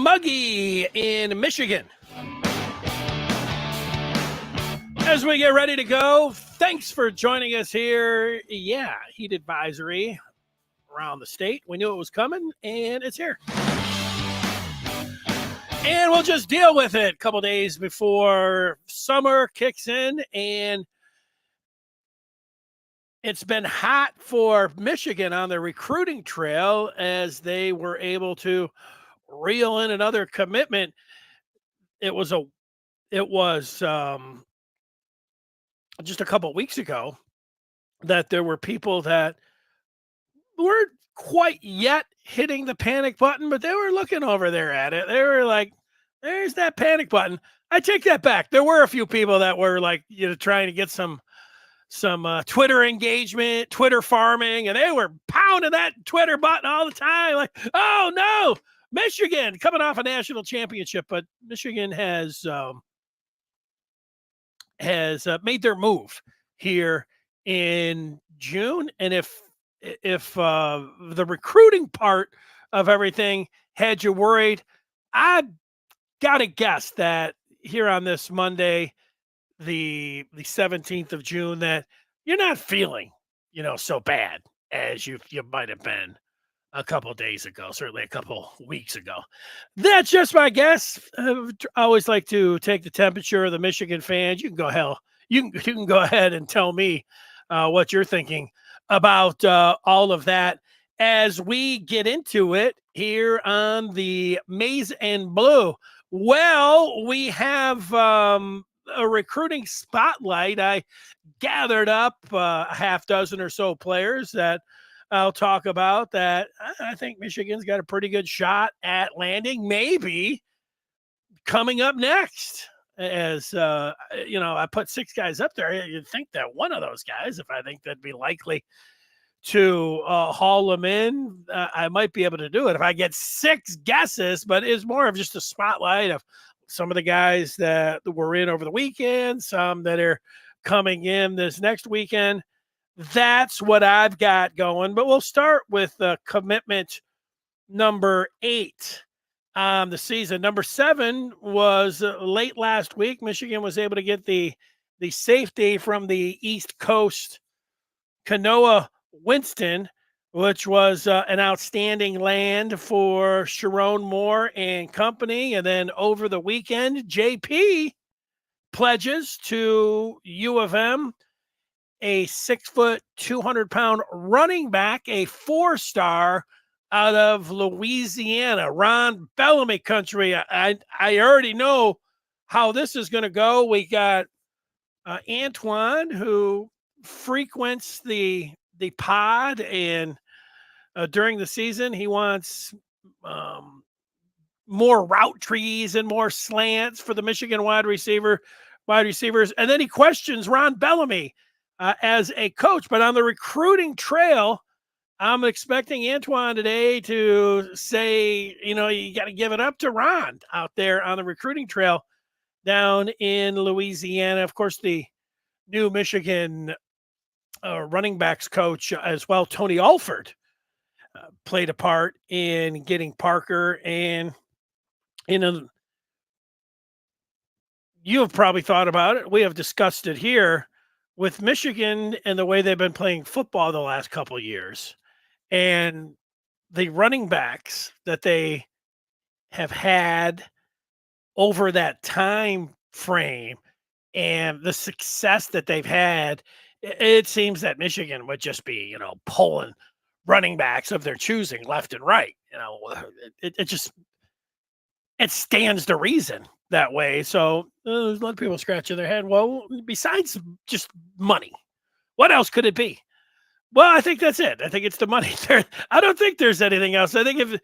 muggy in Michigan. As we get ready to go, thanks for joining us here. Yeah, heat advisory around the state. We knew it was coming, and it's here. And we'll just deal with it a couple days before summer kicks in, and it's been hot for Michigan on the recruiting trail as they were able to reel in another commitment. It was just a couple weeks ago that there were people that weren't quite yet hitting the panic button, but they were looking over there at it. They were like, there's that panic button. I take that back. There were a few people that were like, trying to get some Twitter engagement, Twitter farming, and they were pounding that Twitter button all the time. Like, oh no, Michigan coming off a national championship, but Michigan has made their move here in June. And if the recruiting part of everything had you worried, I got to guess that here on this Monday, the 17th of June, that you're not feeling, so bad as you might have been a couple of days ago, certainly a couple weeks ago. That's just my guess. I always like to take the temperature of the Michigan fans. You can go ahead and tell me what you're thinking about all of that as we get into it here on the Maize and Blue. Well, we have a recruiting spotlight. I gathered up a half dozen or so players that I'll talk about that I think Michigan's got a pretty good shot at landing, maybe coming up next. As I put 6 guys up there. You'd think that one of those guys, if I think that'd be likely to haul them in, I might be able to do it if I get 6 guesses, but it's more of just a spotlight of some of the guys that were in over the weekend, some that are coming in this next weekend. That's what I've got going, but we'll start with commitment number 8 on the season. Number 7 was late last week. Michigan was able to get the safety from the East Coast, Kanoa Winston, which was an outstanding land for Sharon Moore and company. And then over the weekend, JP pledges to U of M, a 6-foot, 200-pound running back, a 4-star out of Louisiana, Ron Bellamy country. I already know how this is going to go. We got Antoine, who frequents the pod, and during the season, he wants more route trees and more slants for the Michigan wide receivers. And then he questions Ron Bellamy as a coach. But on the recruiting trail, I'm expecting Antoine today to say, you got to give it up to Ron out there on the recruiting trail down in Louisiana. Of course, the new Michigan running backs coach as well, Tony Alford, played a part in getting Parker. And, you have probably thought about it. We have discussed it here with Michigan and the way they've been playing football the last couple of years. And the running backs that they have had over that time frame and the success that they've had, it seems that Michigan would just be, pulling running backs of their choosing left and right. It stands to reason that way. So there's a lot of people scratching their head. Well, besides just money, what else could it be? Well, I think that's it. I think it's the money. I don't think there's anything else. I think if,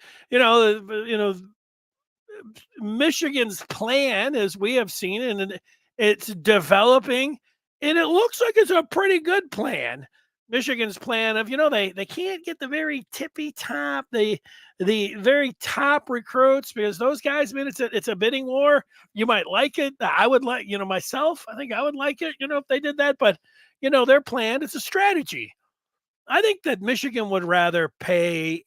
Michigan's plan, as we have seen, and it's developing, and it looks like it's a pretty good plan. Michigan's plan of, they can't get the very tippy top, the very top recruits, because those guys, it's a bidding war. You might like it. I would like, myself, I think I would like it, if they did that, but their plan, it's a strategy. I think that Michigan would rather pay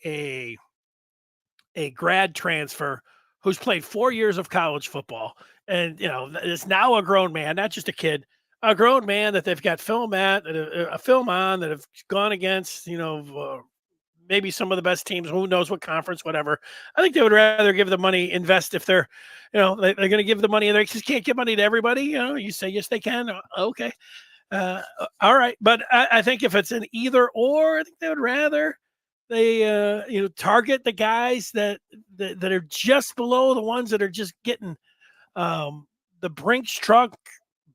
a grad transfer who's played 4 years of college football and, is now a grown man, not just a kid, a grown man that they've got film at, a film on, that have gone against, maybe some of the best teams, who knows what conference, whatever. I think they would rather give the money, invest if they're, they're going to give the money. They just can't give money to everybody. You say, yes, they can. Okay. All right. But I think if it's an either or, I think they would rather they, target the guys that are just below the ones that are just getting the Brinks truck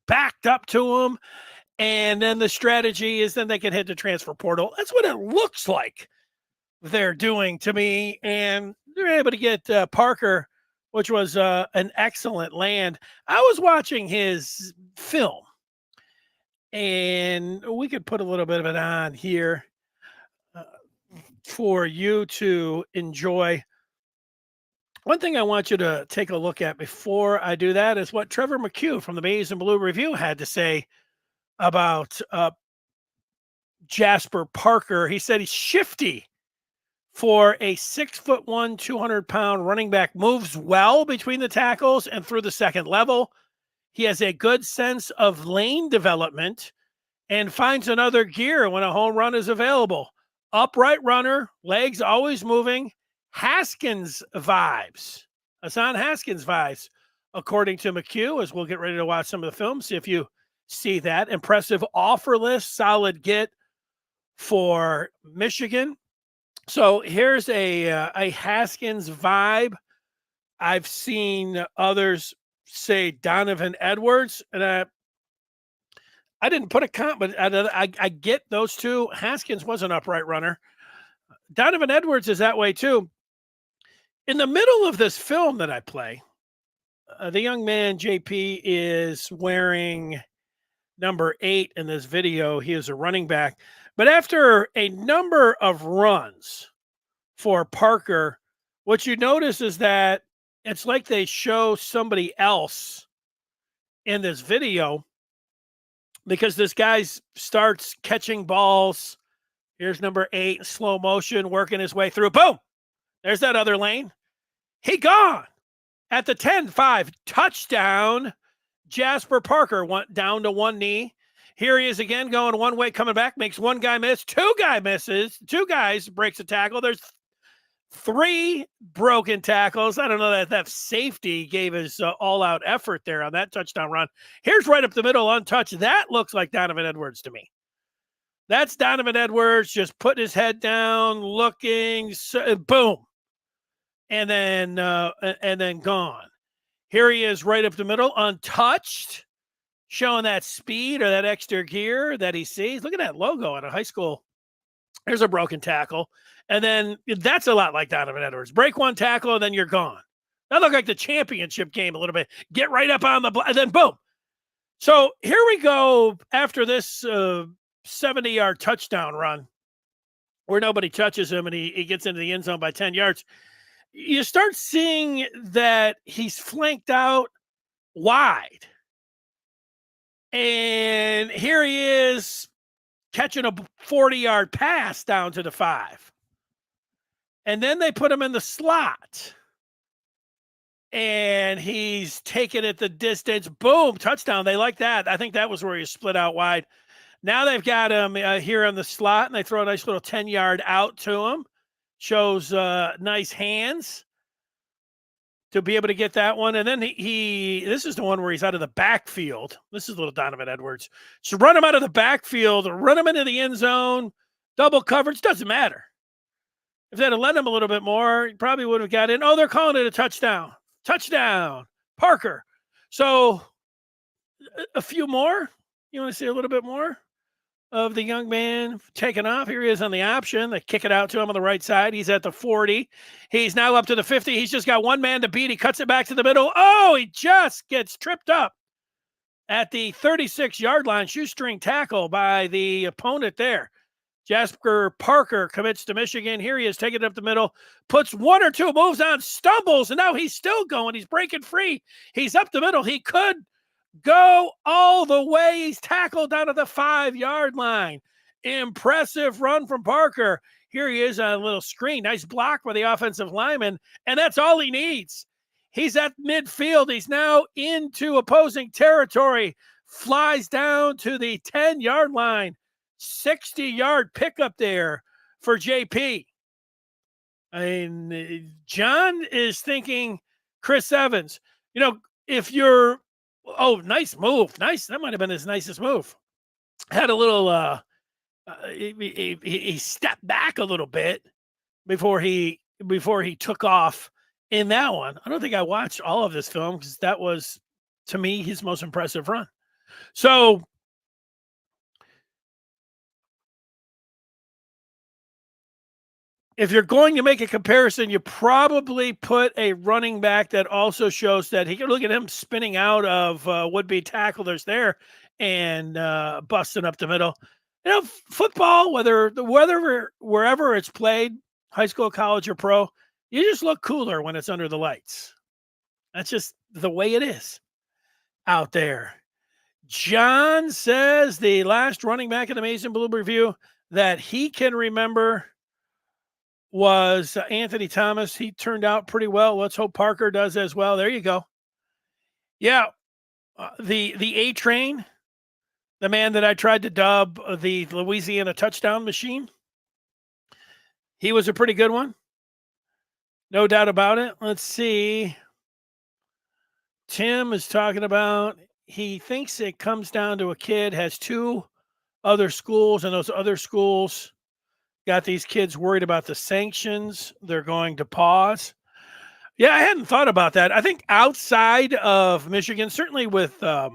backed up to them. And then the strategy is then they can hit the transfer portal. That's what it looks like they're doing to me. And they're able to get Parker, which was an excellent land. I was watching his film, and we could put a little bit of it on here for you to enjoy. One thing I want you to take a look at before I do that is what Trevor McHugh from the Maize and Blue Review had to say about Jasper Parker. He said he's shifty for a 6'1", 200-pound running back, moves well between the tackles and through the second level. He has a good sense of lane development and finds another gear when a home run is available. Upright runner, legs always moving. Haskins vibes. Hassan Haskins vibes, according to McHugh, as we'll get ready to watch some of the film, see if you see that. Impressive offer list, solid get for Michigan. So here's a Haskins vibe. I've seen others say Donovan Edwards, and I didn't put a comp, but I get those two. Haskins was an upright runner. Donovan Edwards is that way too. In the middle of this film that I play, the young man, JP, is wearing number 8 in this video. He is a running back. But after a number of runs for Parker, what you notice is that it's like they show somebody else in this video, because this guy starts catching balls. Here's number 8 in slow motion, working his way through. Boom! There's that other lane. He gone at the 10-5 touchdown. Jasper Parker went down to one knee. Here he is again, going one way, coming back, makes one guy miss. Two guys breaks a tackle. There's 3 broken tackles. I don't know that safety gave his all-out effort there on that touchdown run. Here's right up the middle, untouched. That looks like Donovan Edwards to me. That's Donovan Edwards just putting his head down, looking, boom, and then gone. Here he is right up the middle, untouched, showing that speed or that extra gear that he sees. Look at that logo at a high school. There's a broken tackle. And then that's a lot like Donovan Edwards. Break one tackle, and then you're gone. That looked like the championship game a little bit. Get right up on the block, and then boom. So here we go after this 70-yard touchdown run where nobody touches him, and he gets into the end zone by 10 yards. You start seeing that he's flanked out wide. And here he is catching a 40-yard pass down to the 5. And then they put him in the slot. And he's taking it the distance. Boom, touchdown. They like that. I think that was where he split out wide. Now they've got him here in the slot, and they throw a nice little 10-yard out to him. Shows nice hands to be able to get that one. And then this is the one where he's out of the backfield. This is little Donovan Edwards. So run him out of the backfield, run him into the end zone, double coverage, doesn't matter. If they'd have let him a little bit more, he probably would have got in. Oh, they're calling it a touchdown. Touchdown, Parker. So a few more. You want to see a little bit more of the young man taking off? Here he is on the option. They kick it out to him on the right side. He's at the 40. He's now up to the 50. He's just got one man to beat. He cuts it back to the middle. Oh, he just gets tripped up at the 36-yard line. Shoestring tackle by the opponent there. Jasper Parker commits to Michigan. Here he is, taking it up the middle, puts one or two moves on, stumbles, and now he's still going. He's breaking free. He's up the middle. He could go all the way. He's tackled down to the 5-yard line. Impressive run from Parker. Here he is on a little screen. Nice block by the offensive lineman, and that's all he needs. He's at midfield. He's now into opposing territory. Flies down to the 10-yard line. 60-yard pickup there for JP. And John is thinking Chris Evans. If you're, nice move. Nice. That might have been his nicest move. Had a little, he stepped back a little bit before he took off in that one. I don't think I watched all of this film because that was, to me, his most impressive run. So if you're going to make a comparison, you probably put a running back that also shows that he can look at him spinning out of would-be tacklers there and busting up the middle. Football, wherever it's played, high school, college, or pro, you just look cooler when it's under the lights. That's just the way it is out there. John says the last running back in the Mason Blue Review that he can remember was Anthony Thomas. He turned out pretty well. Let's hope Parker does as well. There you go. Yeah, the A Train, the man that I tried to dub the Louisiana touchdown machine. He was a pretty good one. No doubt about it. Let's see. Tim is talking about, he thinks it comes down to a kid has two other schools, and those other schools got these kids worried about the sanctions. They're going to pause. Yeah, I hadn't thought about that. I think outside of Michigan, certainly with their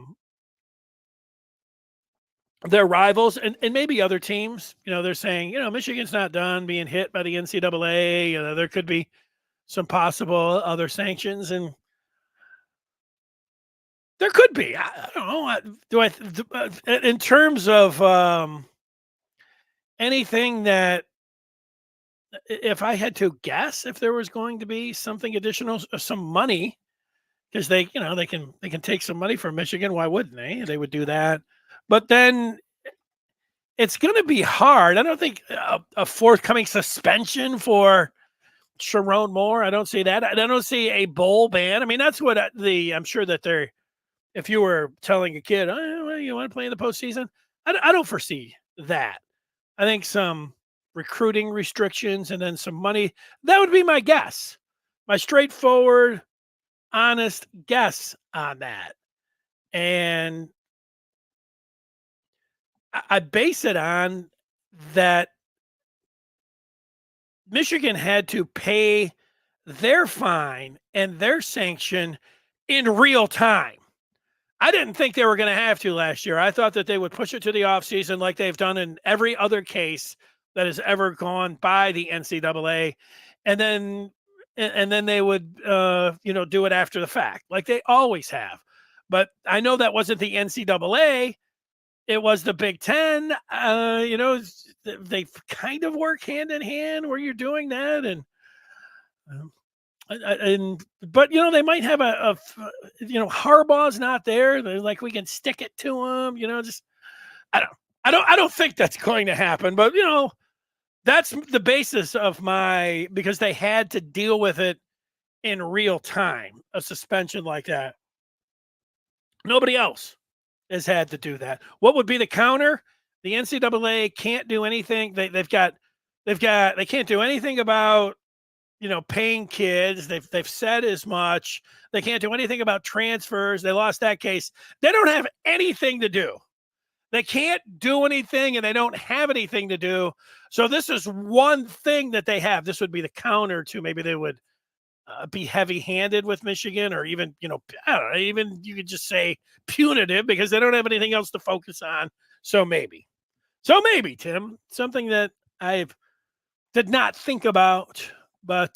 rivals and maybe other teams, they're saying, Michigan's not done being hit by the NCAA. There could be some possible other sanctions, and there could be. I don't know. In terms of anything that, if I had to guess, if there was going to be something additional, some money, because they can take some money from Michigan. Why wouldn't they? They would do that. But then it's going to be hard. I don't think a forthcoming suspension for Sharon Moore. I don't see that. I don't see a bowl ban. I mean, that's what I'm sure that they're, if you were telling a kid, you want to play in the postseason, I don't foresee that. I think some recruiting restrictions and then some money. That would be my guess. My straightforward, honest guess on that. And I base it on that Michigan had to pay their fine and their sanction in real time. I didn't think they were going to have to last year. I thought that they would push it to the offseason like they've done in every other case that has ever gone by the NCAA. And then they would, do it after the fact, like they always have. But I know that wasn't the NCAA. It was the Big Ten. They kind of work hand in hand where you're doing that. But they might have Harbaugh's not there. They're like, we can stick it to him. I don't think that's going to happen. But that's the basis of because they had to deal with it in real time. A suspension like that. Nobody else has had to do that. What would be the counter? The NCAA can't do anything. They can't do anything about paying kids. They've said as much. They can't do anything about transfers. They lost that case. They don't have anything to do. They can't do anything, and they don't have anything to do. So this is one thing that they have. This would be the counter to maybe they would be heavy-handed with Michigan, or even, I don't know, even you could just say punitive because they don't have anything else to focus on. So maybe, Tim, something that I did not think about. But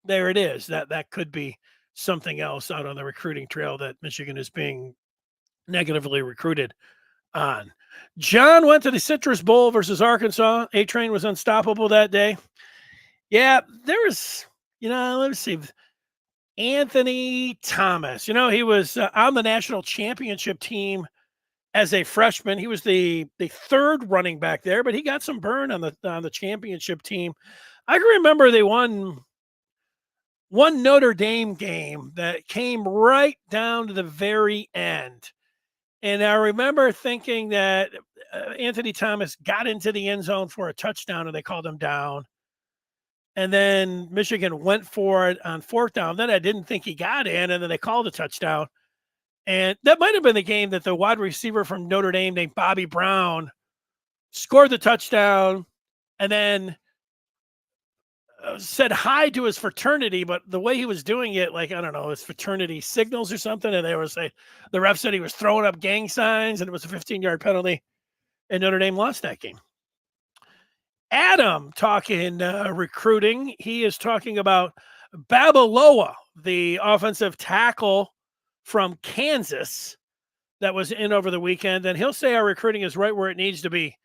there it is. That could be something else out on the recruiting trail that Michigan is being negatively recruited on. John went to the Citrus Bowl versus Arkansas. A-Train was unstoppable that day. Yeah, there was, let's see. Anthony Thomas. He was on the national championship team as a freshman. He was the third running back there, but he got some burn on the championship team. I can remember they won one Notre Dame game that came right down to the very end. And I remember thinking that Anthony Thomas got into the end zone for a touchdown and they called him down. And then Michigan went for it on fourth down. Then I didn't think he got in, and then they called a touchdown. And that might have been the game that the wide receiver from Notre Dame named Bobby Brown scored the touchdown and then said hi to his fraternity, but the way he was doing it, like, I don't know, his fraternity signals or something. And they were saying, the ref said he was throwing up gang signs and it was a 15-yard penalty. And Notre Dame lost that game. Adam talking recruiting. He is talking about Babaloa, the offensive tackle from Kansas that was in over the weekend. And he'll say our recruiting is right where it needs to be.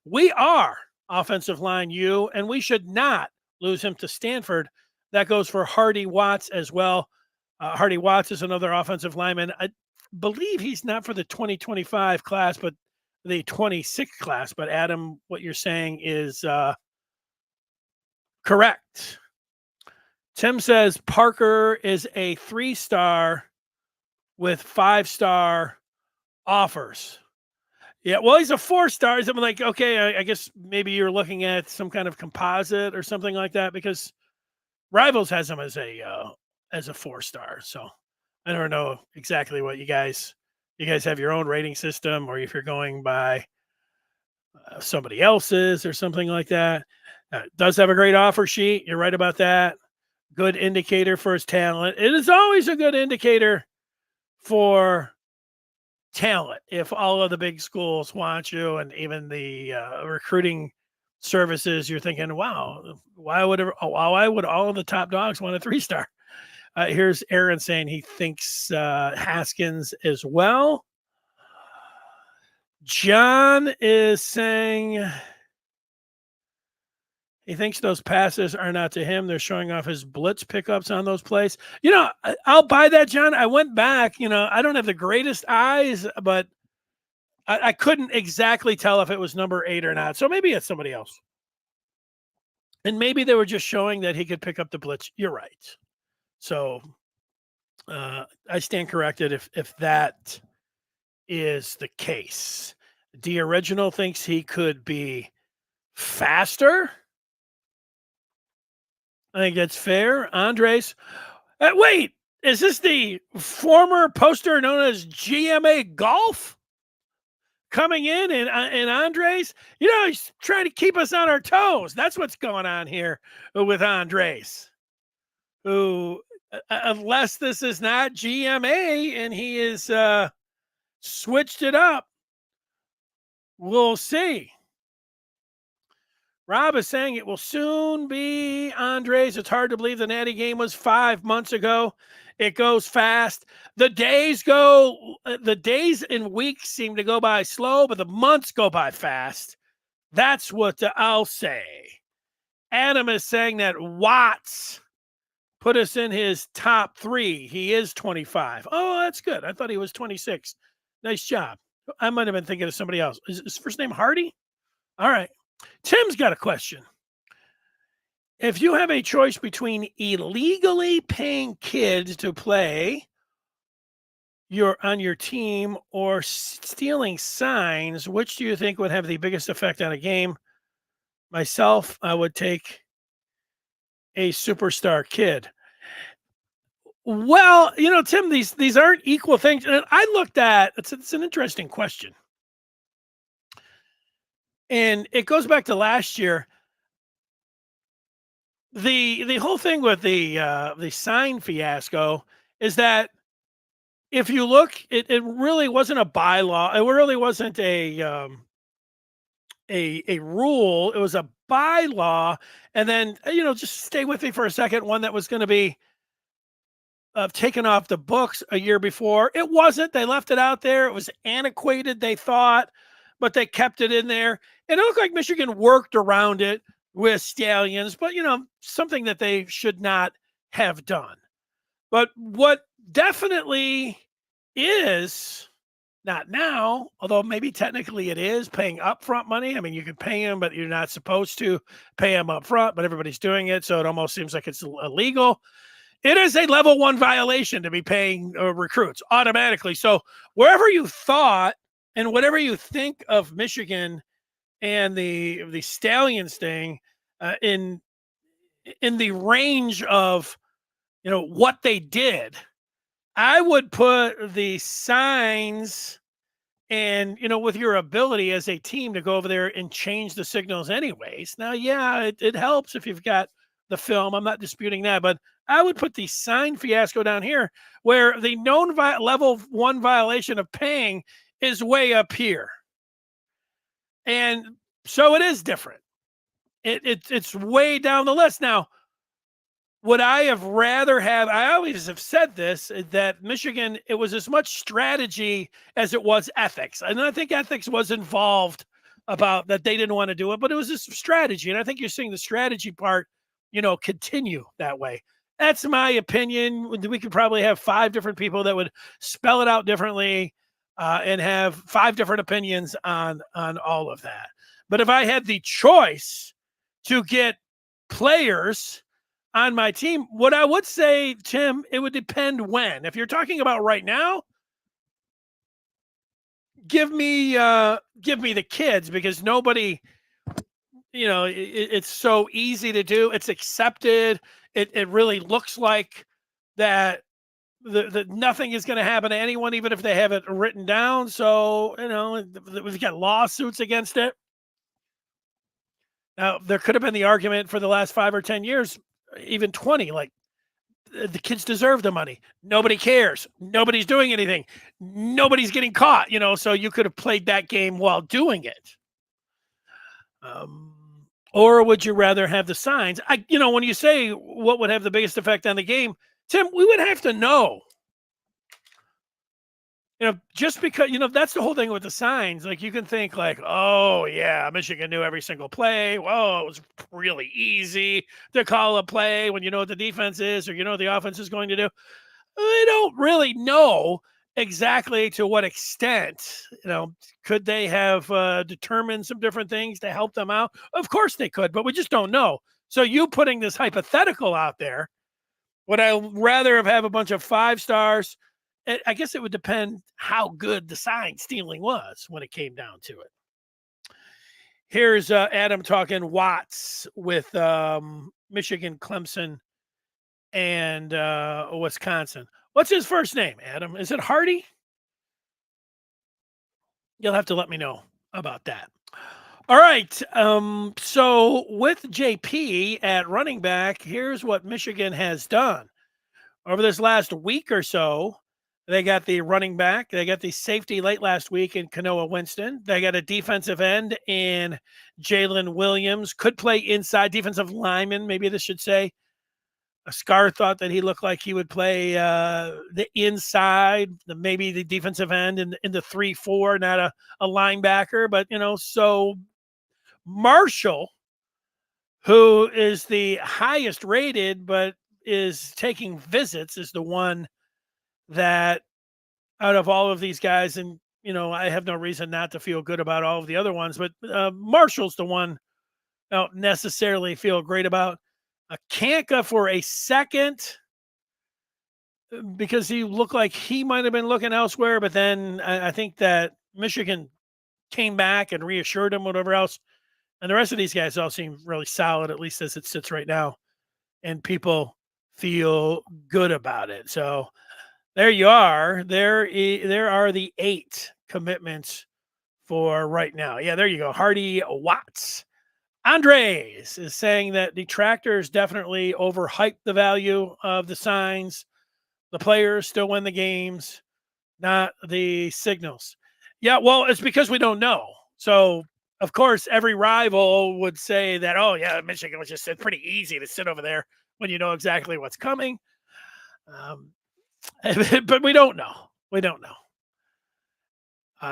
We are offensive line U, and we should not lose him to Stanford. That goes for Hardy Watts as well. Hardy Watts is another offensive lineman. I believe he's not for the 2025 class, but the 26th class. But Adam, what you're saying is correct. Tim says Parker is a 3-star with 5-star offers. Yeah, well, he's a 4-star. I'm like, okay, I guess maybe you're looking at some kind of composite or something like that, because Rivals has him as a 4-star. So I don't know exactly what you guys have your own rating system, or if you're going by somebody else's or something like that. Does have a great offer sheet. You're right about that. Good indicator for his talent. It is always a good indicator for talent if all of the big schools want you, and even the recruiting services. You're thinking, wow, why would all of the top dogs want a 3-star? Here's Aaron saying he thinks Haskins as well. John is saying he thinks those passes are not to him. They're showing off his blitz pickups on those plays. I'll buy that, John. I went back. I don't have the greatest eyes, but I couldn't exactly tell if it was number 8 or not. So maybe it's somebody else. And maybe they were just showing that he could pick up the blitz. You're right. So I stand corrected if that is the case. The original thinks he could be faster. I think that's fair. Andres, wait, is this the former poster known as GMA Golf coming in? And Andres, he's trying to keep us on our toes. That's what's going on here with Andres, who, unless this is not GMA and he is switched it up, we'll see. Rob is saying it will soon be Andres. It's hard to believe the Natty game was 5 months ago. It goes fast. The days and weeks seem to go by slow, but the months go by fast. That's what I'll say. Adam is saying that Watts put us in his top 3. He is 25. Oh, that's good. I thought he was 26. Nice job. I might have been thinking of somebody else. Is his first name Hardy? All right. Tim's got a question. If you have a choice between illegally paying kids to play on your team or stealing signs, which do you think would have the biggest effect on a game? Myself, I would take a superstar kid. Well, Tim, these aren't equal things. And I looked at it's an interesting question. And it goes back to last year. The whole thing with the sign fiasco is that if you look, it really wasn't a bylaw. It really wasn't a rule. It was a bylaw. And then, just stay with me for a second. One that was going to be taken off the books a year before. It wasn't. They left it out there. It was antiquated, they thought, but they kept it in there. And it looked like Michigan worked around it with Stalions, but, something that they should not have done. But what definitely is, not now, although maybe technically it is, paying upfront money. I mean, you can pay them, but you're not supposed to pay them up front, but everybody's doing it. So it almost seems like it's illegal, It is a level 1 violation to be paying recruits automatically. So wherever you thought and whatever you think of Michigan and the Stallions thing, in the range of what they did, I would put the signs and with your ability as a team to go over there and change the signals anyways. Now, yeah, it helps if you've got the film. I'm not disputing that, but I would put the sign fiasco down here where the known level 1 violation of paying is way up here. And so it is different. It's way down the list. Now, would I have rather have, I always have said this, that Michigan, it was as much strategy as it was ethics. And I think ethics was involved about that they didn't want to do it, but it was just strategy. And I think you're seeing the strategy part, continue that way. That's my opinion. We could probably have 5 different people that would spell it out differently and have 5 different opinions on all of that. But if I had the choice to get players on my team, what I would say, Tim, it would depend when. If you're talking about right now, give me the kids, because nobody, it's so easy to do. It's accepted. It really looks like that the nothing is going to happen to anyone, even if they have it written down. So, we've got lawsuits against it. Now, there could have been the argument for the last 5 or 10 years, even 20, like, the kids deserve the money. Nobody cares. Nobody's doing anything. Nobody's getting caught, so you could have played that game while doing it. Or would you rather have the signs? When you say what would have the biggest effect on the game, Tim, we would have to know. Just because, that's the whole thing with the signs. Like, you can think like, oh yeah, Michigan knew every single play. Whoa, it was really easy to call a play when you know what the defense is, or what the offense is going to do. We don't really know exactly to what extent. Could they have determined some different things to help them out? Of course they could, but we just don't know. So you putting this hypothetical out there, would I rather have a bunch of 5 stars? I guess it would depend how good the sign stealing was when it came down to it. Here's Adam talking Watts with Michigan, Clemson, and Wisconsin. What's his first name, Adam? Is it Hardy? You'll have to let me know about that. All right. So with JP at running back, here's what Michigan has done. Over this last week or so, they got the running back. They got the safety late last week in Kanoa Winston. They got a defensive end in Jalen Williams. Could play inside, defensive lineman, maybe this should say. Scar thought that he looked like he would play the inside, maybe the defensive end in the 3-4, not a linebacker. But, so Marshall, who is the highest rated but is taking visits, is the one that out of all of these guys, and I have no reason not to feel good about all of the other ones, but Marshall's the one I don't necessarily feel great about. Kanka for a second, because he looked like he might have been looking elsewhere, but then I think that Michigan came back and reassured him, whatever else. And the rest of these guys all seem really solid, at least as it sits right now, and people feel good about it. So there you are. There are the 8 commitments for right now. Yeah, there you go. Hardy, Watts. Andres is saying that detractors definitely overhype the value of the signs. The players still win the games, not the signals. Yeah, well, it's because we don't know. So, of course, every rival would say that, oh, yeah, Michigan was just pretty easy to sit over there when you know exactly what's coming. But we don't know. We don't know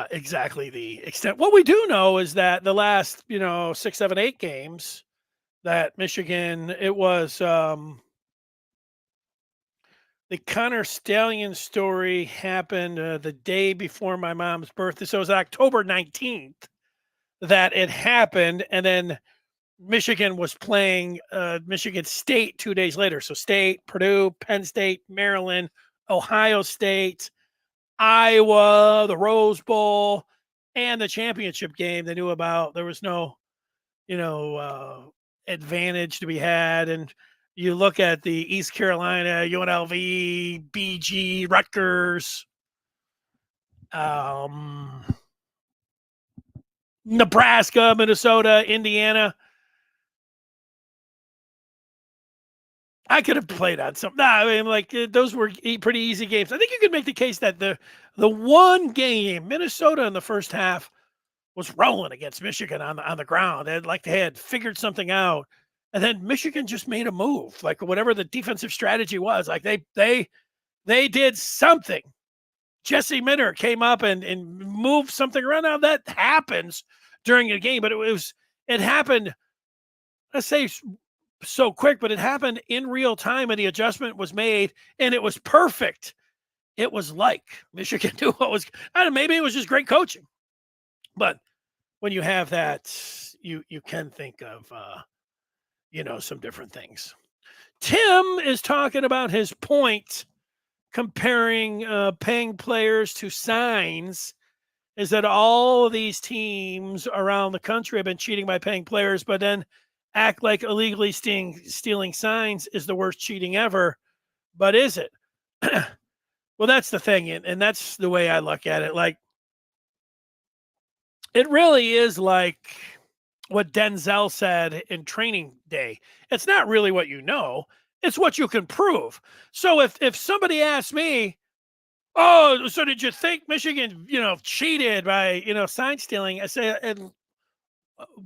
exactly the extent. What we do know is that the last, 6, 7, 8 games that Michigan, it was the Connor Stalions story happened the day before my mom's birthday. So it was October 19th that it happened. And then Michigan was playing Michigan State 2 days later. So State, Purdue, Penn State, Maryland, Ohio State, Iowa, the Rose Bowl, and the championship game they knew about. There was no, advantage to be had. And you look at the East Carolina, UNLV, BG, Rutgers, Nebraska, Minnesota, Indiana. I could have played on some. Nah, I mean, like those were pretty easy games. I think you could make the case that the one game Minnesota in the first half was rolling against Michigan on the ground. They had figured something out, and then Michigan just made a move, like whatever the defensive strategy was. Like they did something. Jesse Minter came up and moved something around. Now that happens during a game, but it happened. Let's say so quick, but it happened in real time, and the adjustment was made, and it was perfect. It was like Michigan knew what was. I don't know, maybe it was just great coaching, but when you have that, you can think of some different things. Tim is talking about his point comparing paying players to signs. Is that all of these teams around the country have been cheating by paying players, but then act like illegally stealing signs is the worst cheating ever. But is it? Well, that's the thing, and that's the way I look at it. Like, it really is like what Denzel said in Training Day. It's not really what you know; it's what you can prove. So if somebody asks me, "Oh, so did you think Michigan, cheated by sign stealing?" I say,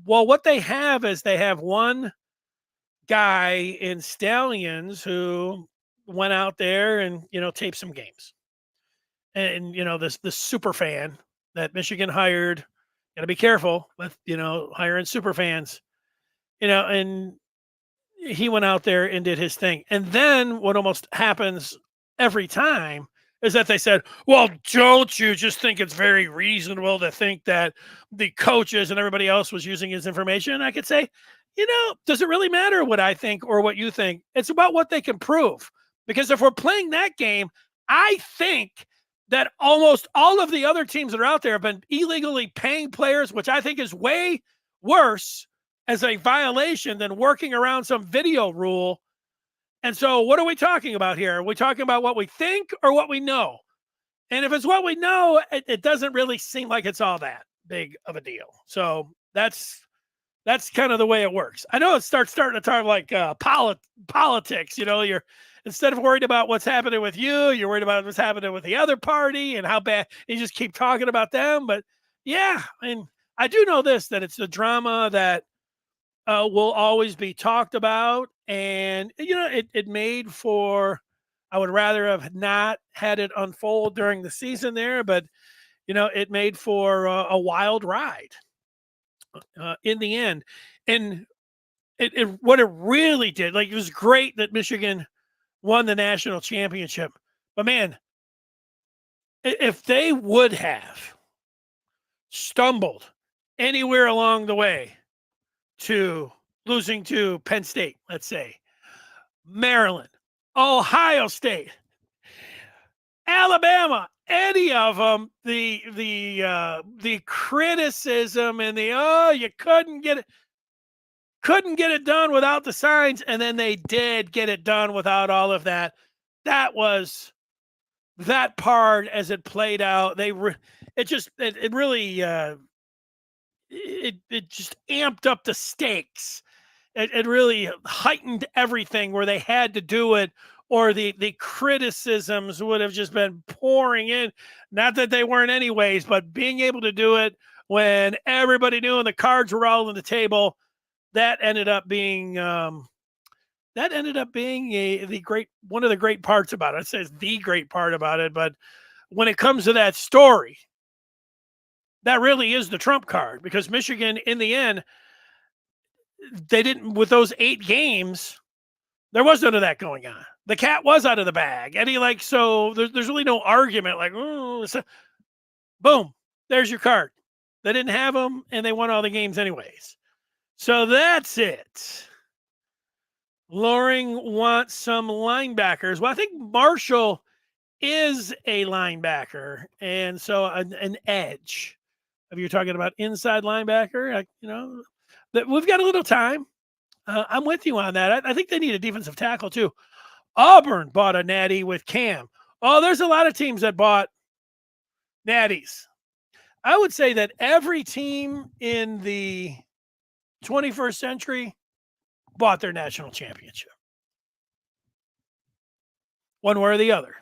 well, what they have is they have one guy in Stalions who went out there and taped some games, and this super fan that Michigan hired. Got to be careful with hiring super fans, and he went out there and did his thing. And then what almost happens every time is that they said, well, don't you just think it's very reasonable to think that the coaches and everybody else was using his information? And I could say, does it really matter what I think or what you think? It's about what they can prove. Because if we're playing that game, I think that almost all of the other teams that are out there have been illegally paying players, which I think is way worse as a violation than working around some video rule. And so what are we talking about here? Are we talking about what we think or what we know? And if it's what we know, it doesn't really seem like it's all that big of a deal. So that's kind of the way it works. I know it starting to talk like politics. You're instead of worried about what's happening with you're worried about what's happening with the other party and how bad you just keep talking about them. But yeah, and I do know this, that it's the drama that will always be talked about. And, it made for, I would rather have not had it unfold during the season there, but, it made for a wild ride in the end. And what it really did, like, it was great that Michigan won the national championship. But man, if they would have stumbled anywhere along the way to losing to Penn State, let's say, Maryland, Ohio State, Alabama, any of them, the criticism and you couldn't get it done without the signs, and then they did get it done without all of that. That was that part as it played out. It really it just amped up the stakes. It really heightened everything where they had to do it, or the criticisms would have just been pouring in. Not that they weren't anyways, but being able to do it when everybody knew and the cards were all on the table, that ended up being one of the great parts about it. It says the great part about it, but when it comes to that story, that really is the trump card, because Michigan, in the end, they didn't, with those 8 games, there was none of that going on. The cat was out of the bag. And so there's really no argument like, boom, there's your card. They didn't have them and they won all the games anyways. So that's it. Loring wants some linebackers. Well, I think Marshall is a linebacker, and so an edge. If you're talking about inside linebacker, that we've got a little time. I'm with you on that. I think they need a defensive tackle too. Auburn bought a natty with Cam. Oh, there's a lot of teams that bought natties. I would say that every team in the 21st century bought their national championship, one way or the other.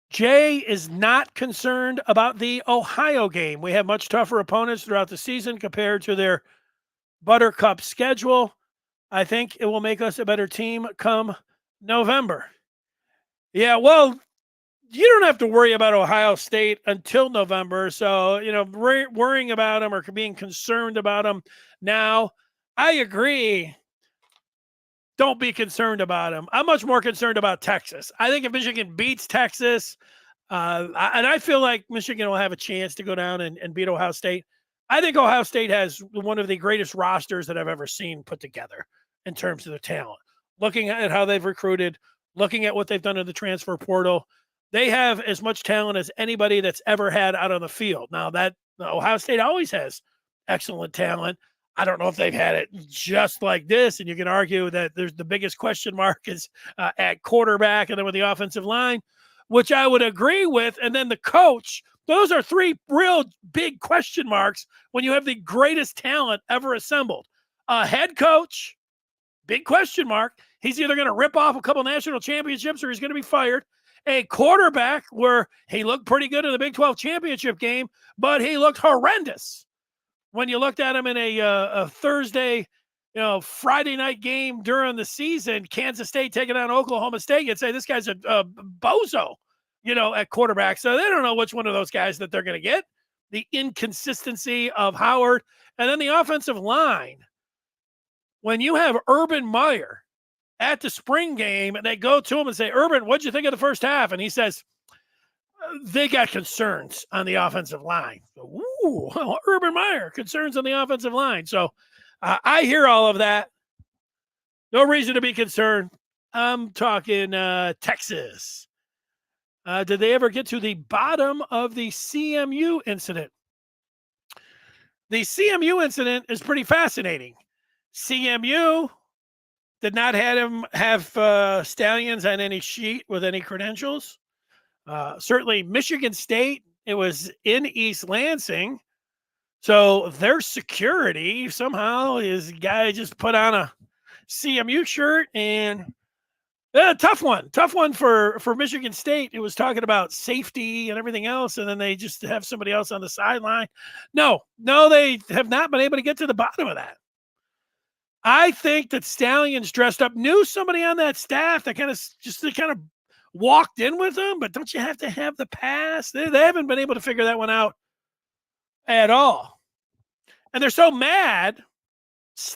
Jay is not concerned about the Ohio game. We have much tougher opponents throughout the season compared to their Buttercup schedule. I think it will make us a better team come November. Yeah, well, you don't have to worry about Ohio State until November. So, worrying about them or being concerned about them now, I agree. Don't be concerned about them. I'm much more concerned about Texas. I think if Michigan beats Texas, and I feel like Michigan will have a chance to go down and beat Ohio State. I think Ohio State has one of the greatest rosters that I've ever seen put together in terms of their talent. Looking at how they've recruited, looking at what they've done in the transfer portal, they have as much talent as anybody that's ever had out on the field. Now, that Ohio State always has excellent talent. I don't know if they've had it just like this, and you can argue that there's the biggest question mark is at quarterback and then with the offensive line, which I would agree with. And then the coach, those are three real big question marks when you have the greatest talent ever assembled. A head coach, big question mark. He's either going to rip off a couple national championships or he's going to be fired. A quarterback where he looked pretty good in the Big 12 championship game, but he looked horrendous when you looked at him in a Thursday, Friday night game during the season. Kansas State taking on Oklahoma State, you'd say this guy's a bozo, at quarterback. So they don't know which one of those guys that they're going to get. The inconsistency of Howard, and then the offensive line. When you have Urban Meyer at the spring game and they go to him and say, Urban, what'd you think of the first half? And he says, they got concerns on the offensive line. Ooh, Urban Meyer, concerns on the offensive line. So I hear all of that. No reason to be concerned. I'm talking Texas. Did they ever get to the bottom of the CMU incident? The CMU incident is pretty fascinating. CMU did not have Stalions on any sheet with any credentials. Certainly Michigan State, it was in East Lansing. So their security somehow is a guy just put on a CMU shirt, and tough one for Michigan State. It was talking about safety and everything else, and then they just have somebody else on the sideline. No, they have not been able to get to the bottom of that. I think that Stalions dressed up, knew somebody on that staff that kind of walked in with them, but don't you have to have the pass? They haven't been able to figure that one out at all. And they're so mad,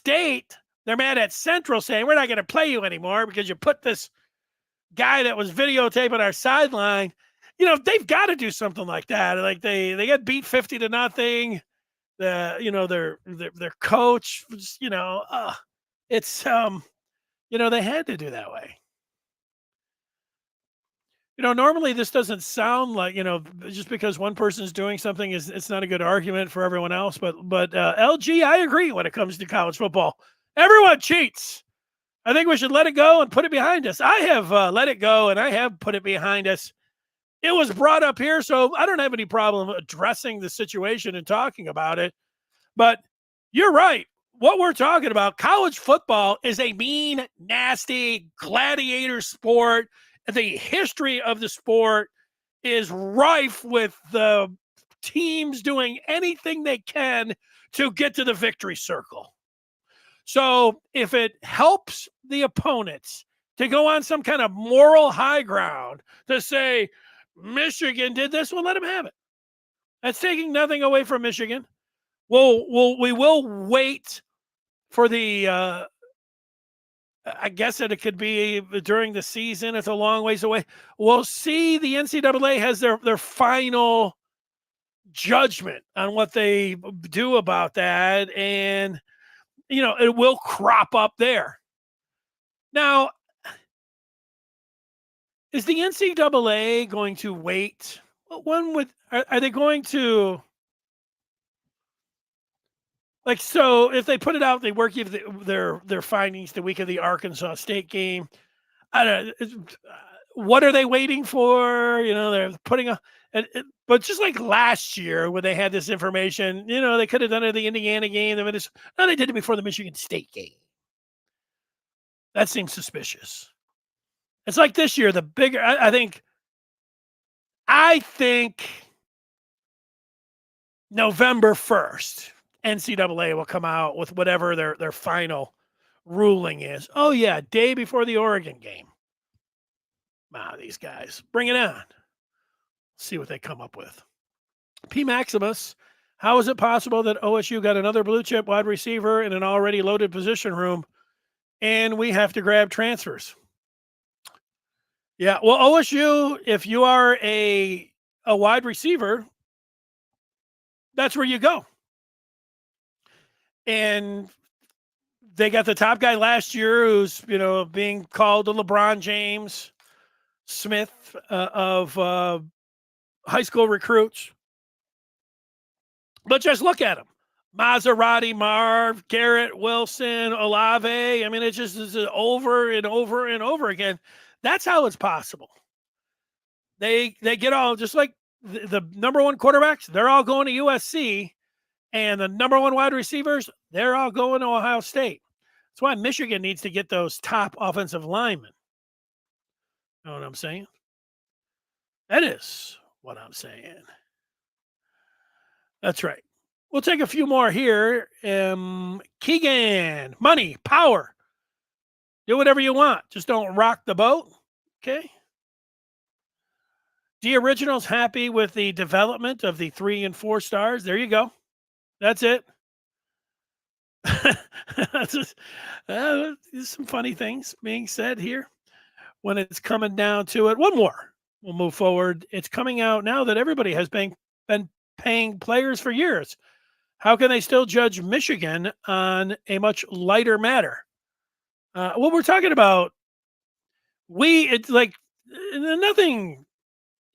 they're mad at Central saying, we're not going to play you anymore because you put this guy that was videotaping our sideline. They've got to do something like that. Like they got beat 50-0. Their coach, it's they had to do that way. Normally this doesn't sound like, just because one person's doing something it's not a good argument for everyone else. But LG, I agree when it comes to college football. Everyone cheats. I think we should let it go and put it behind us. I have let it go and I have put it behind us. It was brought up here, so I don't have any problem addressing the situation and talking about it. But you're right. What we're talking about, college football is a mean, nasty gladiator sport. The history of the sport is rife with the teams doing anything they can to get to the victory circle. So if it helps the opponents to go on some kind of moral high ground to say, Michigan did this, well, let them have it. That's taking nothing away from Michigan. We will wait for the I guess that it could be during the season. It's a long ways away. We'll see. The NCAA has their final judgment on what they do about that, and it will crop up there. Now, is the NCAA going to wait? When would are they going to, like, so if they put it out, they work you their findings the week of the Arkansas State game. I don't know. What are they waiting for? They're putting but just like last year when they had this information, they could have done it at the Indiana game. No, they did it before the Michigan State game. That seems suspicious. It's like this year, the bigger, I think November 1st, NCAA will come out with whatever their final ruling is. Oh yeah, day before the Oregon game. Wow, these guys, bring it on. See what they come up with. P. Maximus, how is it possible that OSU got another blue chip wide receiver in an already loaded position room and we have to grab transfers? Yeah, well, OSU, if you are a wide receiver, that's where you go. And they got the top guy last year who's, being called the LeBron James Smith of high school recruits. But just look at him. Maserati, Marv, Garrett, Wilson, Olave. I mean, it just is over and over and over again. That's how it's possible. They get all, just like the number one quarterbacks, they're all going to USC, and the number one wide receivers, they're all going to Ohio State. That's why Michigan needs to get those top offensive linemen. Know what I'm saying? That is what I'm saying. That's right. We'll take a few more here. Keegan, money, power. Do whatever you want. Just don't rock the boat. Okay. D Originals happy with the development of the 3 and 4 stars. There you go. That's it. There's some funny things being said here when it's coming down to it. One more. We'll move forward. It's coming out now that everybody has been paying players for years. How can they still judge Michigan on a much lighter matter? What we're talking about, it's like nothing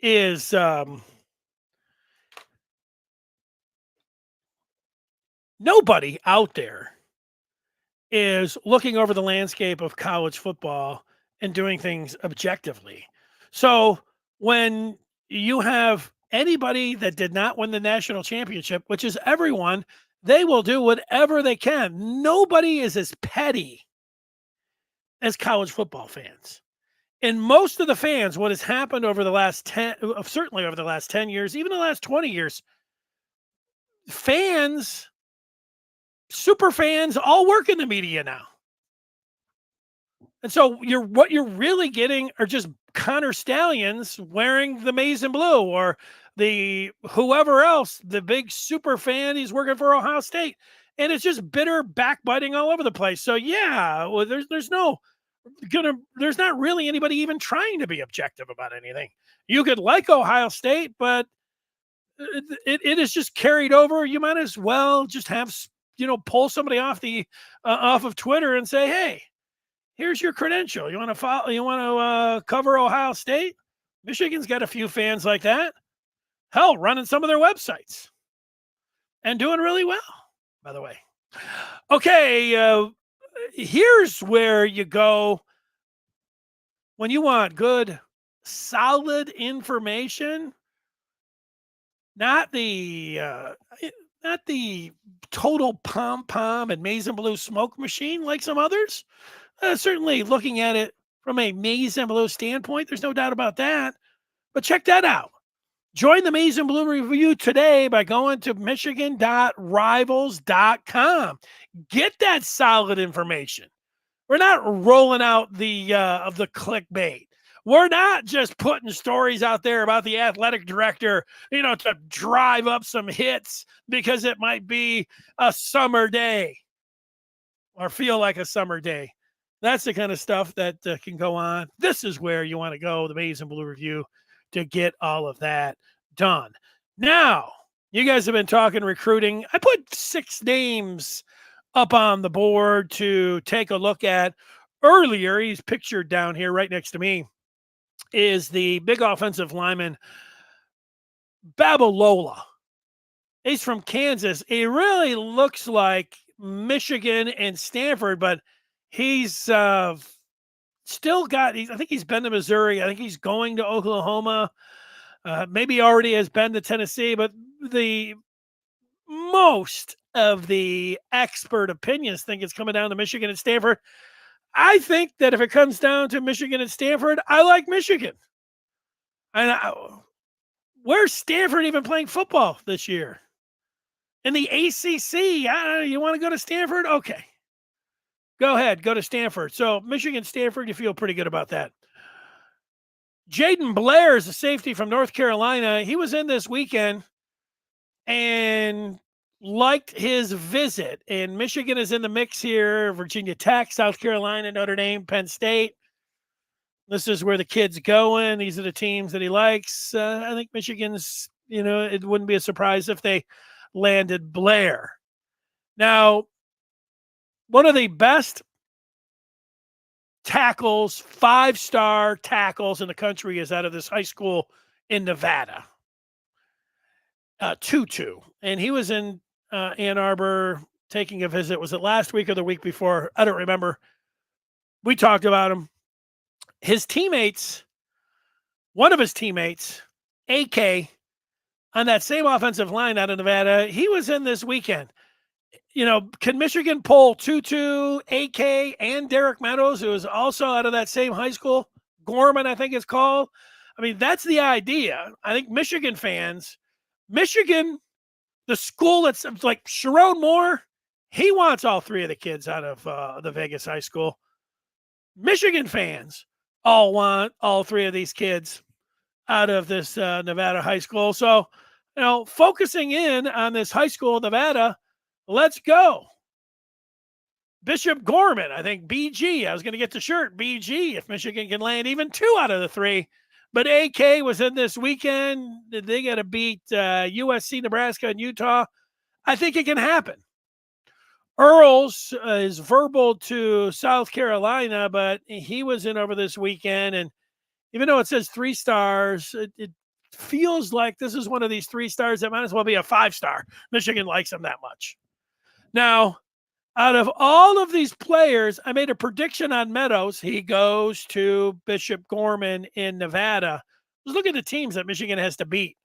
is nobody out there is looking over the landscape of college football and doing things objectively. So when you have anybody that did not win the national championship, which is everyone, they will do whatever they can. Nobody is as petty as college football fans. And most of the fans, what has happened over the last 10, certainly over the last 10 years, even the last 20 years, fans, super fans, all work in the media now. And so what you're really getting are just Connor Stalions wearing the maize and blue, or the whoever else, the big super fan, he's working for Ohio State. And it's just bitter backbiting all over the place. So yeah, well, there's not really anybody even trying to be objective about anything. You could like Ohio State, but it is just carried over. You might as well just have, pull somebody off of Twitter and say, hey, here's your credential. You want to follow? You want to cover Ohio State? Michigan's got a few fans like that. Hell, running some of their websites and doing really well, by the way. Okay, here's where you go when you want good, solid information. Not the total pom-pom and maize and blue smoke machine like some others. Certainly looking at it from a maize and blue standpoint, there's no doubt about that. But check that out. Join the Maize and Blue Review today by going to michigan.rivals.com. Get that solid information. We're not rolling out the clickbait. We're not just putting stories out there about the athletic director, to drive up some hits because it might be a summer day or feel like a summer day. That's the kind of stuff that can go on. This is where you want to go, the Maize and Blue Review, to get all of that done. Now, You guys have been talking recruiting. I put 6 names up on the board to take a look at earlier. He's pictured down here right next to me is the big offensive lineman Babalola. He's from Kansas. He really looks like Michigan and Stanford, but he's still got. I think he's been to Missouri. I think he's going to Oklahoma. Maybe already has been to Tennessee, but the most of the expert opinions think it's coming down to Michigan and Stanford. I think that if it comes down to Michigan and Stanford, I like Michigan. And where's Stanford even playing football this year? In the ACC, you want to go to Stanford? Okay. Go ahead, go to Stanford. So Michigan, Stanford, you feel pretty good about that. Jaden Blair is a safety from North Carolina. He was in this weekend and liked his visit. And Michigan is in the mix here. Virginia Tech, South Carolina, Notre Dame, Penn State. This is where the kid's going. These are the teams that he likes. I think Michigan's, it wouldn't be a surprise if they landed Blair. Now, one of the best tackles, 5-star tackles in the country is out of this high school in Nevada. Tutu. And he was in Ann Arbor taking a visit. Was it last week or the week before? I don't remember. We talked about him. His teammates, one of his teammates, AK, on that same offensive line out of Nevada, he was in this weekend. Can Michigan pull Tutu, AK, and Derek Meadows, who is also out of that same high school? Gorman, I think it's called. I mean, that's the idea. I think Michigan fans, the school that's like Sharon Moore, he wants all 3 of the kids out of the Vegas high school. Michigan fans all want all 3 of these kids out of this Nevada high school. So, focusing in on this high school in Nevada, let's go. Bishop Gorman, I think BG. I was going to get the shirt BG if Michigan can land even 2 out of the 3. But AK was in this weekend. They got to beat USC, Nebraska, and Utah. I think it can happen. Earls is verbal to South Carolina, but he was in over this weekend. And even though it says 3 stars, it feels like this is one of these 3 stars that might as well be a 5-star. Michigan likes him that much. Now, out of all of these players, I made a prediction on Meadows. He goes to Bishop Gorman in Nevada. Let's look at the teams that Michigan has to beat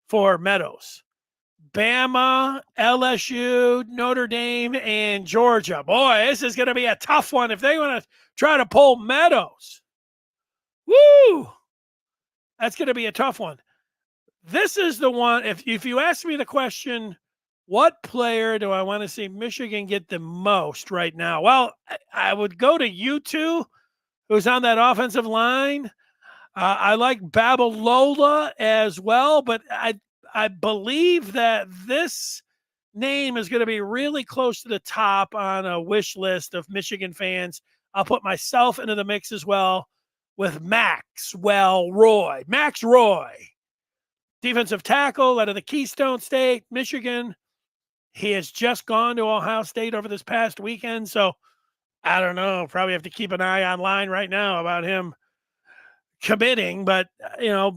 for Meadows. Bama, LSU, Notre Dame, and Georgia. Boy, this is going to be a tough one if they want to try to pull Meadows. Woo! That's going to be a tough one. This is the one, if you ask me the question, what player do I want to see Michigan get the most right now? Well, I would go to U2, who's on that offensive line. I like Babalola as well, but I believe that this name is going to be really close to the top on a wish list of Michigan fans. I'll put myself into the mix as well with Max Roy, defensive tackle out of the Keystone State, Michigan. He has just gone to Ohio State over this past weekend, so I don't know. Probably have to keep an eye online right now about him committing, but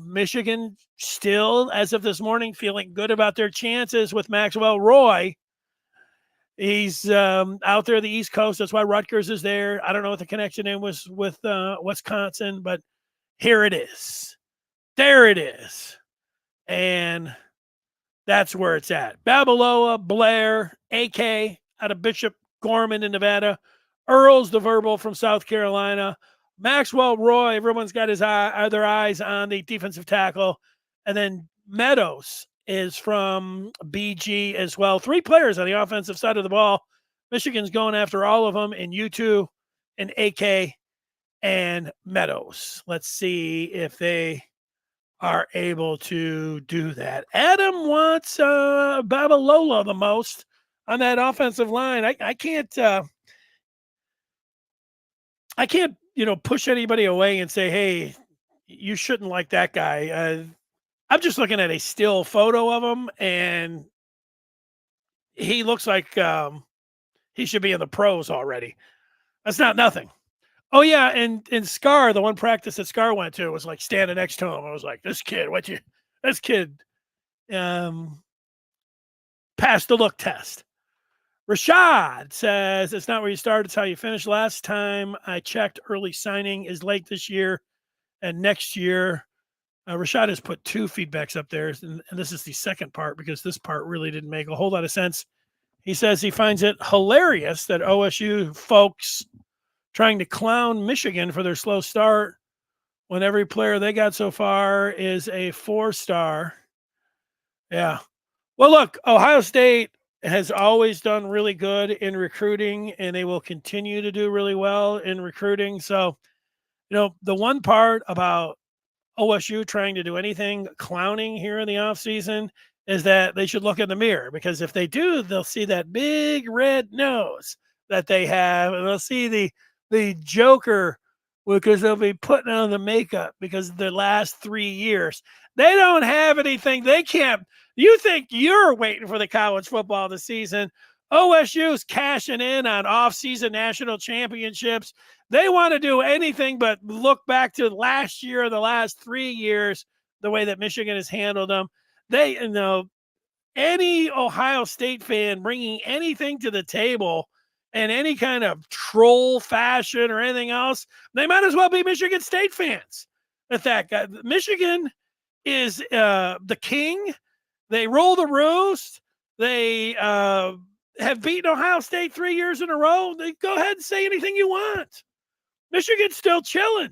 Michigan still, as of this morning, feeling good about their chances with Maxwell Roy. He's out there the East Coast. That's why Rutgers is there. I don't know what the connection in was with Wisconsin, but here it is. There it is. And that's where it's at. Babalola, Blair, AK out of Bishop Gorman in Nevada. Earls the verbal from South Carolina. Maxwell Roy, everyone's got their eyes on the defensive tackle. And then Meadows is from BG as well. 3 players on the offensive side of the ball. Michigan's going after all of them in U2 and AK and Meadows. Let's see if they are able to do that. Adam wants Babalola the most on that offensive line. I can't push anybody away and say, hey, you shouldn't like that guy. I'm just looking at a still photo of him, and he looks like he should be in the pros already. That's not nothing. Oh yeah, and Scar, the one practice that Scar went to, was like standing next to him. I was like, this kid um, passed the look test. Rashad says it's not where you start, it's how you finish. Last time I checked, early signing is late this year and next year. Rashad has put 2 feedbacks up there, and this is the second part because this part really didn't make a whole lot of sense. He says he finds it hilarious that OSU folks trying to clown Michigan for their slow start when every player they got so far is a 4-star. Yeah. Well, look, Ohio State has always done really good in recruiting, and they will continue to do really well in recruiting. So, the one part about OSU trying to do anything clowning here in the offseason is that they should look in the mirror, because if they do, they'll see that big red nose that they have, and they'll see the Joker because they'll be putting on the makeup because of the last 3 years. They don't have anything. They can't. You think you're waiting for the college football this season. OSU's cashing in on off-season national championships. They want to do anything but look back to last year or the last 3 years, the way that Michigan has handled them. They, any Ohio State fan bringing anything to the table in any kind of troll fashion or anything else, they might as well be Michigan State fans. At that guy, Michigan is the king. They roll the roost. They have beaten Ohio State 3 years in a row. They go ahead and say anything you want. Michigan's still chilling.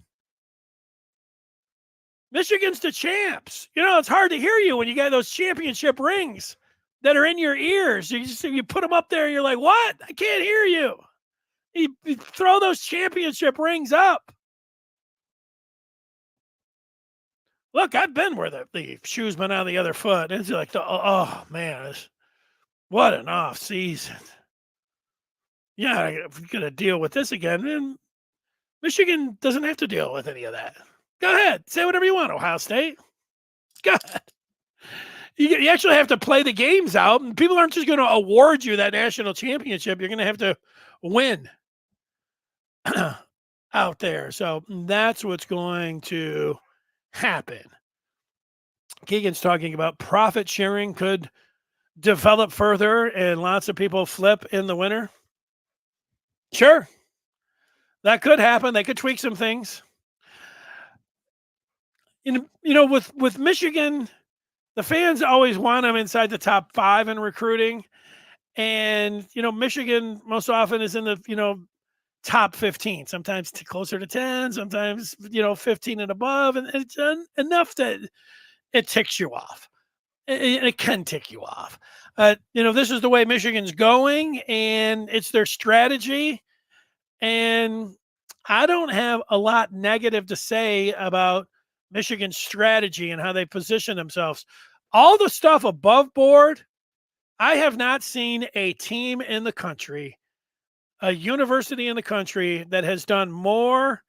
Michigan's the champs. It's hard to hear you when you got those championship rings that are in your ears. You put them up there and you're like, what? I can't hear you. You throw those championship rings up. Look, I've been where the shoe's been on the other foot. It's like, oh man, what an off season. Yeah, if we're going to deal with this again, then Michigan doesn't have to deal with any of that. Go ahead. Say whatever you want, Ohio State. Go ahead. You actually have to play the games out, and people aren't just going to award you that national championship. You're going to have to win out there. So that's what's going to happen. Keegan's talking about profit sharing could develop further and lots of people flip in the winter. Sure. That could happen. They could tweak some things. With Michigan, the fans always want them inside the top 5 in recruiting. And, Michigan most often is in the, top 15, sometimes closer to 10, sometimes, 15 and above. And it's enough that it ticks you off. It can tick you off. This is the way Michigan's going, and it's their strategy. And I don't have a lot negative to say about Michigan's strategy and how they position themselves. All the stuff above board, I have not seen a team in the country, a university in the country, that has done more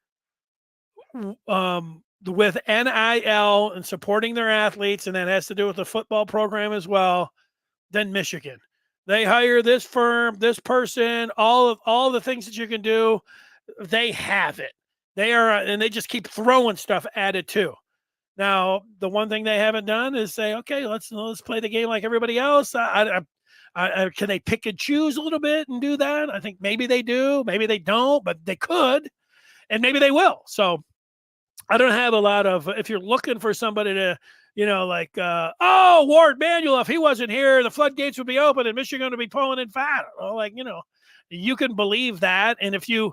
with NIL and supporting their athletes, and that has to do with the football program as well, than Michigan. They hire this firm, this person, all the things that you can do. They have it. They are, and they just keep throwing stuff at it too. Now, the one thing they haven't done is say, okay, let's play the game like everybody else. Can they pick and choose a little bit and do that? I think maybe they do, maybe they don't, but they could, and maybe they will. So I don't have a lot of, if you're looking for somebody to, Ward Manuel, if he wasn't here, the floodgates would be open and Michigan would be pulling in fat. Well, you can believe that. And if you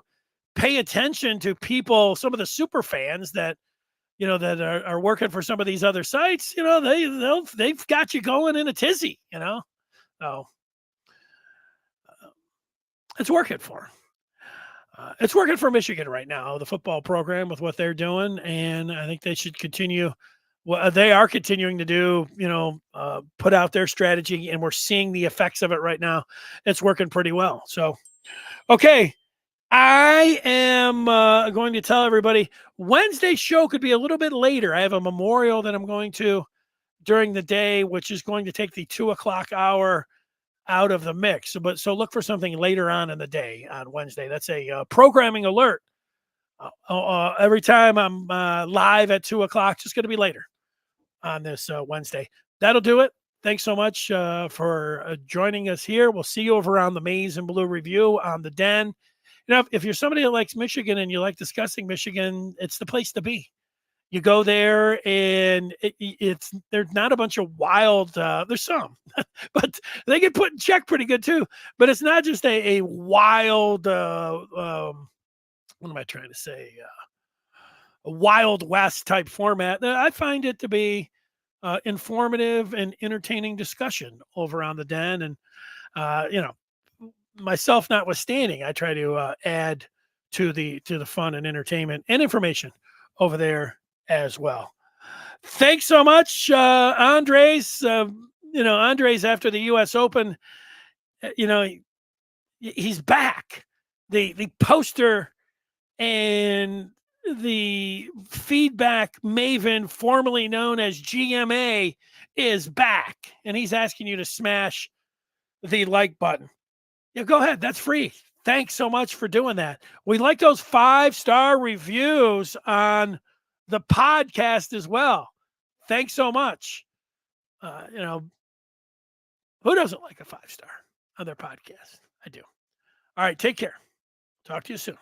pay attention to people, some of the super fans that, that are working for some of these other sites, they've got you going in a tizzy, So it's working for them. It's working for Michigan right now, the football program, with what they're doing, and I think they should continue. Well, they are continuing to do, put out their strategy, and we're seeing the effects of it right now. It's working pretty well. So, okay, I am going to tell everybody Wednesday's show could be a little bit later. I have a memorial that I'm going to during the day, which is going to take the 2 o'clock hour out of the mix. So look for something later on in the day on Wednesday. That's a programming alert. Every time I'm live at 2 o'clock, just going to be later on this Wednesday. That'll do it. Thanks so much for joining us here. We'll see you over on the Maize and Blue Review on the Den. If you're somebody that likes Michigan and you like discussing Michigan, it's the place to be. You go there and it's there's not a bunch of wild, there's some, but they get put in check pretty good too. But it's not just a wild, what am I trying to say? A Wild West type format. I find it to be informative and entertaining discussion over on the Den. And, myself notwithstanding, I try to add to the fun and entertainment and information over there as well. Thanks so much, Andres. Andres after the U.S. Open, he's back. The poster and the feedback maven, formerly known as GMA, is back, and he's asking you to smash the like button. Yeah, go ahead. That's free. Thanks so much for doing that. We like those 5-star reviews on the podcast as well. Thanks so much. Who doesn't like a 5-star on their podcast? I do. All right. Take care. Talk to you soon.